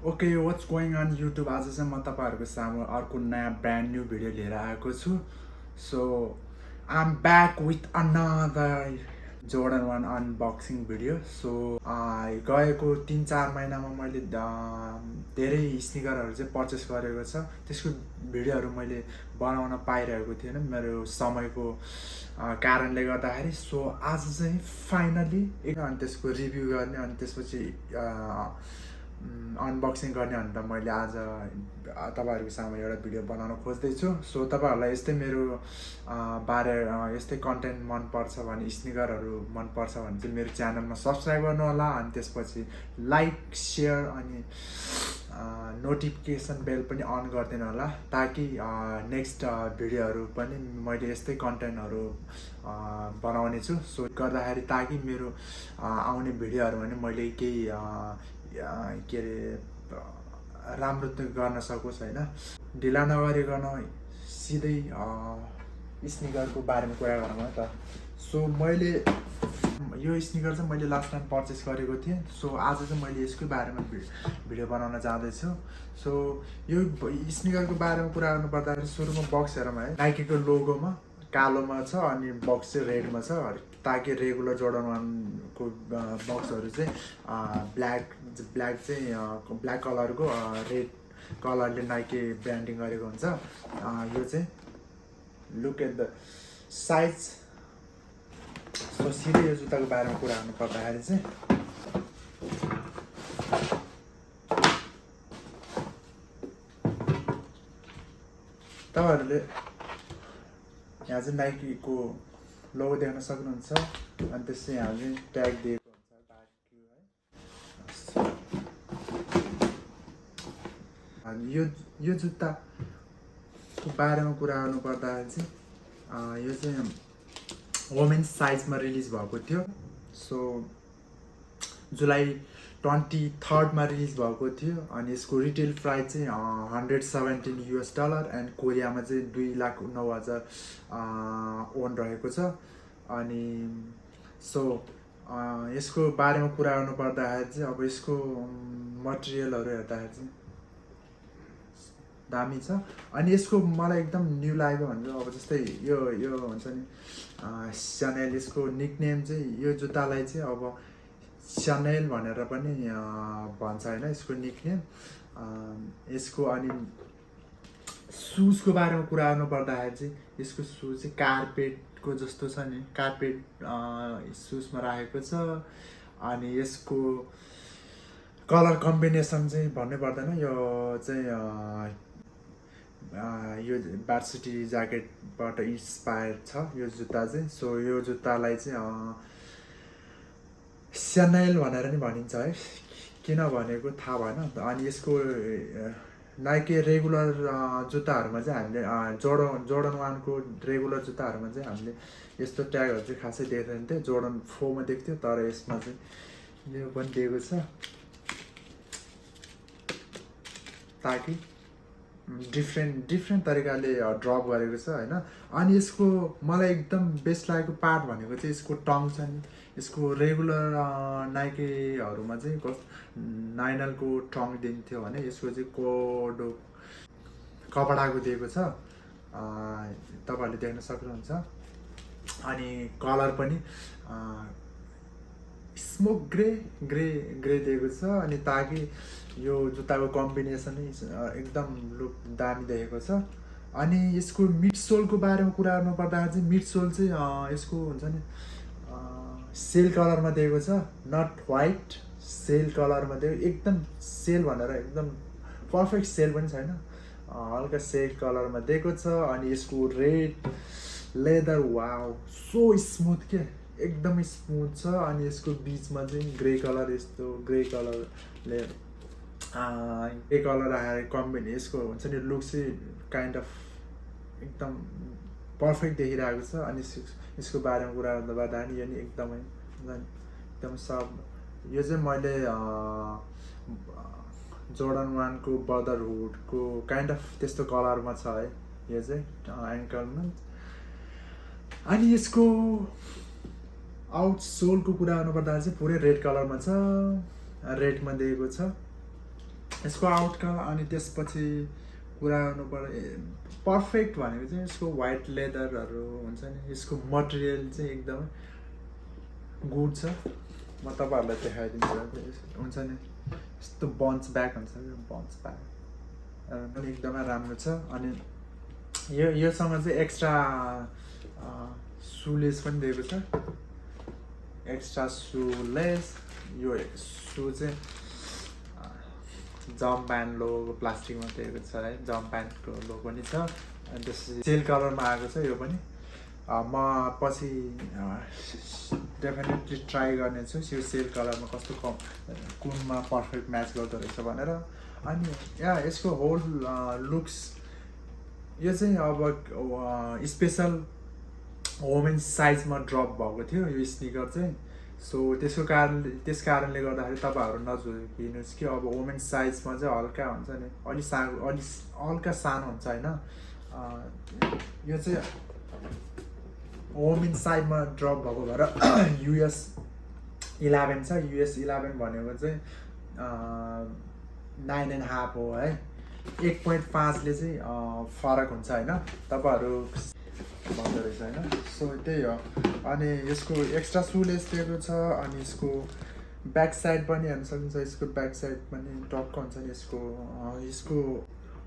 Okay what's going on YouTube आज चाहिँ म तपाईँहरूको सामु अर्को नयाँ ब्रान्ड न्यू भिडियो लिएर आएको छु so I am back with another Jordan 1 unboxing video सो गएको 3-4 महिनामा मैले धेरै स्निकरहरू चाहिँ पर्चेस गरेको छ त्यसको भिडियोहरू मैले बनाउन पाइरहेको थिएन मेरो समयको कारणले गर्दाखेरि सो आज चाहिँ फाइनली अनि त्यसको रिभ्यू गर्ने अनि त्यसपछि अनबक्सिङ गर्ने भनेर मैले आज तपाईँहरूको सामु एउटा भिडियो बनाउन खोज्दैछु सो तपाईँहरूलाई यस्तै मेरो बारे यस्तै कन्टेन्ट मनपर्छ भने स्निकरहरू मनपर्छ भने चाहिँ मेरो च्यानलमा सब्सक्राइब गर्नु होला अनि त्यसपछि लाइक सेयर अनि नोटिफिकेसन बेल पनि अन गरिदिनु होला ताकि नेक्स्ट भिडियोहरू पनि मैले यस्तै कन्टेन्टहरू बनाउने छु सो गर्दाखेरि ताकि मेरो आउने भिडियोहरू पनि मैले केही के अरे राम्रो त गर्न सकोस् होइन ढिला नगरिकन सिधै स्निकरको बारेमा कुरा गरौँ है त सो मैले यो स्निकर चाहिँ मैले लास्ट टाइम पर्चेस गरेको थिएँ सो आज चाहिँ मैले यसकै बारेमा भिडियो बनाउन जाँदैछु सो यो स्निकरको बारेमा कुरा गर्नु पर्दाखेरि सुरुमा बक्स हेरौँ है नाइकीको लोगोमा कालोमा छ अनि बक्स चाहिँ रेडमा छ ताकि रेगुलर जोर्डन 1 को बक्सहरू चाहिँ ब्ल्याक चाहिँ ब्ल्याक कलरको रेड कलरले नाइकी ब्रान्डिङ गरेको हुन्छ यो चाहिँ look at the size so सिधै यो जुत्ताको बारेमा कुरा गर्नु पर्दाखेरि चाहिँ तपाईँहरूले यहाँ चाहिँ नाइकीको लोगो देख्न सक्नुहुन्छ अनि त्यसै यहाँ चाहिँ ट्याग दिएको हुन्छ अनि यो जुत्ताको बारेमा कुरा गर्नु पर्दाखेरि चाहिँ यो चाहिँ वुमेन्स साइजमा रिलिज भएको थियो सो जुलाई 23मा रिलिज भएको थियो अनि यसको रिटेल प्राइस चाहिँ $117 एन्ड कोरियामा चाहिँ 2,09,000 ओन रहेको छ अनि सो यसको बारेमा कुरा गर्नु पर्दाखेरि चाहिँ अब यसको मटेरियलहरू हेर्दाखेरि चाहिँ दामी छ अनि यसको मलाई एकदम न्यू लाग्यो भनेर अब जस्तै यो हुन्छ नि चेनेल यसको निकनेम चाहिँ यो जुत्तालाई चाहिँ अब चेनेल भनेर पनि भन्छ होइन यसको निकनेम यसको अनि सुजको बारेमा कुरा गर्नु पर्दाखेरि चाहिँ यसको सुज चाहिँ कार्पेटको जस्तो छ नि कार्पेट सुजमा राखेको छ अनि यसको कलर कम्बिनेसन चाहिँ भन्नै पर्दैन यो चाहिँ यो वार्सिटी ज्याकेटबाट इन्सपायर छ यो जुत्ता चाहिँ सो यो जुत्तालाई चाहिँ चेनेल भनेर नि भनिन्छ है किन भनेको थाहा भएन अनि यसको नाइकी रेगुलर जुत्ताहरूमा चाहिँ हामीले जोर्डन 1 को रेगुलर जुत्ताहरूमा चाहिँ हामीले यस्तो ट्यागहरू चाहिँ खासै देख्दैन थियो जोर्डन 4 मा देख्थ्यो तर यसमा चाहिँ यो पनि दिएको छ ताकि डिफ्रेन्ट तरिकाले ड्रप गरेको छ होइन अनि यसको मलाई एकदम बेस्ट लागेको पार्ट भनेको चाहिँ यसको टङ छ नि यसको रेगुलर नाइकीहरूमा चाहिँ कस्तो नाइनलको टङ दिन्थ्यो भने यसको चाहिँ कोडो कपडाको दिएको छ तपाईँहरूले देख्न सक्नुहुन्छ अनि कलर पनि स्मोक ग्रे दिएको छ अनि ताकि यो जुत्ताको कम्बिनेसन एकदम लुक दामी देखेको छ अनि यसको मिड सोलको बारेमा कुरा गर्नु पर्दाखेरि चाहिँ मिड सोल चाहिँ यसको हुन्छ नि सेल कलरमा दिएको छ नट व्हाइट सेल कलरमा दिएको एकदम सेल भनेर एकदम पर्फेक्ट सेल पनि छैन हल्का सेल कलरमा दिएको छ अनि यसको red leather wow so smooth के एकदम स्मुथ छ अनि यसको बिचमा चाहिँ ग्रे कलर यस्तो ग्रे कलरले ग्रे कलर आएर कम्बिने यसको हुन्छ नि लुक चाहिँ काइन्ड अफ एकदम पर्फेक्ट देखिरहेको छ अनि यसको बारेमा कुरा गर्दा नि यो नि एकदम सब यो चाहिँ मैले जोर्डन 1 को ब्रदरहुडको काइन्ड अफ त्यस्तो कलरमा छ है यो चाहिँ एङ्कलमा अनि यसको आउट सोलको कुरा गर्नुपर्दा चाहिँ पुरै रेड कलरमा छ रेडमा दिएको छ यसको आउटकम अनि त्यसपछि कुरा गर्नुपर्दा पर्फेक्ट भनेको चाहिँ यसको व्हाइट लेदरहरू हुन्छ नि, यसको मटेरियल चाहिँ एकदमै गुड छ। म तपाईँहरूलाई देखाइदिन्छु। हुन्छ नि यस्तो बन्च ब्याक हुन्छ, बन्च ब्याक पनि एकदमै राम्रो छ। अनि योसँग चाहिँ एक्स्ट्रा सुलेस पनि दिएको छ, एक्स्ट्रा सुलेस। यो सु चाहिँ जम्प प्यान्ट लोगो प्लास्टिकमा दिएको छ है, जम्प प्यान्टको लोगो पनि छ। अनि त्यसपछि सेल कलरमा आएको छ यो पनि। म पछि डेफिनेटली ट्राई गर्नेछु यो सेल कलरमा कस्तो कुनमा पर्फेक्ट म्याच गर्दो रहेछ भनेर। अनि यसको होल लुक्स यो चाहिँ अब स्पेसल वुमेन्स साइजमा ड्रप भएको थियो यो स्निकर चाहिँ। सो त्यस कारणले गर्दाखेरि तपाईँहरू नझुकिनुहोस् कि अब वुमेन्स साइजमा चाहिँ हल्का हुन्छ नि, हल्का सानो हुन्छ होइन। यो चाहिँ वुमेन्स साइजमा ड्रप भएको भएर US 11 छ। US 11 भनेको चाहिँ 9.5 हो है। 1.5ले चाहिँ फरक हुन्छ होइन, तपाईँहरू भन्दो रहेछ होइन। सो त्यही हो। अनि यसको एक्स्ट्रा सुलेस दिएको छ। अनि यसको ब्याक साइड पनि हेर्न सकिन्छ, यसको ब्याक साइड पनि टक्क हुन्छ नि यसको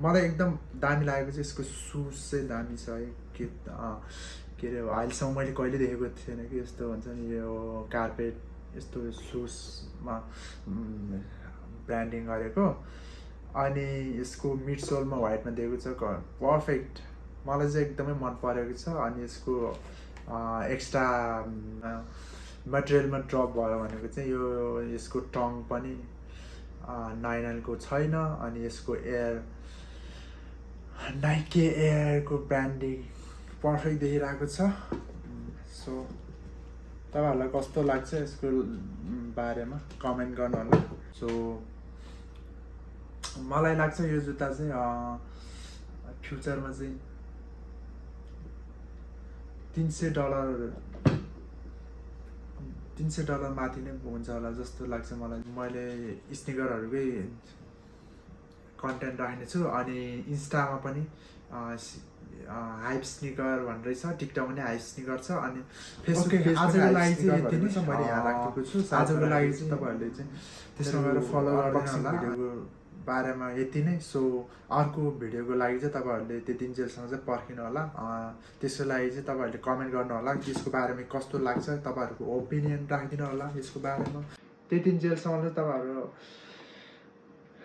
मलाई एकदम दामी लागेको चाहिँ यसको सुज चाहिँ दामी छ है। के अरे अहिलेसम्म मैले कहिले देखेको थिएन कि यस्तो हुन्छ नि यो कार्पेट यस्तो सुजमा ब्रान्डिङ गरेको। अनि यसको मिड सोलमा व्हाइटमा दिएको छ, पर्फेक्ट मलाई चाहिँ एकदमै मन परेको छ। अनि यसको एक्स्ट्रा मटेरियलमा ड्रप भयो भनेको चाहिँ यसको टङ पनि 9Nको छैन। अनि यसको नाइके एयरको ब्रान्डिङ पर्फेक्ट देखिरहेको छ। सो तपाईँहरूलाई कस्तो लाग्छ यसको बारेमा कमेन्ट गर्नु होला। सो मलाई लाग्छ यो जुत्ता चाहिँ फ्युचरमा चाहिँ $300 माथि नै हुन्छ होला जस्तो लाग्छ मलाई। मैले स्निकरहरूकै कन्टेन्ट राख्ने छु। अनि इन्स्टामा पनि हाइप स्निकर भनेर छ, टिकटकमा पनि हाइप स्निकर छ। अनि फेसबुक आजको लागि चाहिँ यति नै मैले यहाँ राखेको छु। आजको लागि चाहिँ तपाईँहरूले चाहिँ त्यसमा गएर फलो गर्नु होला। भिडियोको बारेमा यति नै। सो अर्को भिडियोको लागि चाहिँ तपाईँहरूले त्यतिन्जेलसँग चाहिँ पर्खिनु होला। त्यसको लागि चाहिँ तपाईँहरूले कमेन्ट गर्नु होला यसको बारेमा कस्तो लाग्छ, तपाईँहरूको ओपिनियन राखिदिनु होला यसको बारेमा। त्यतिन्जेलसम्म चाहिँ तपाईँहरू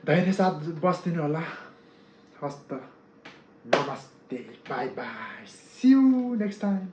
धैर्य साथ बस्दिनु होला। हस्त नमस्ते, bye bye, see you next time.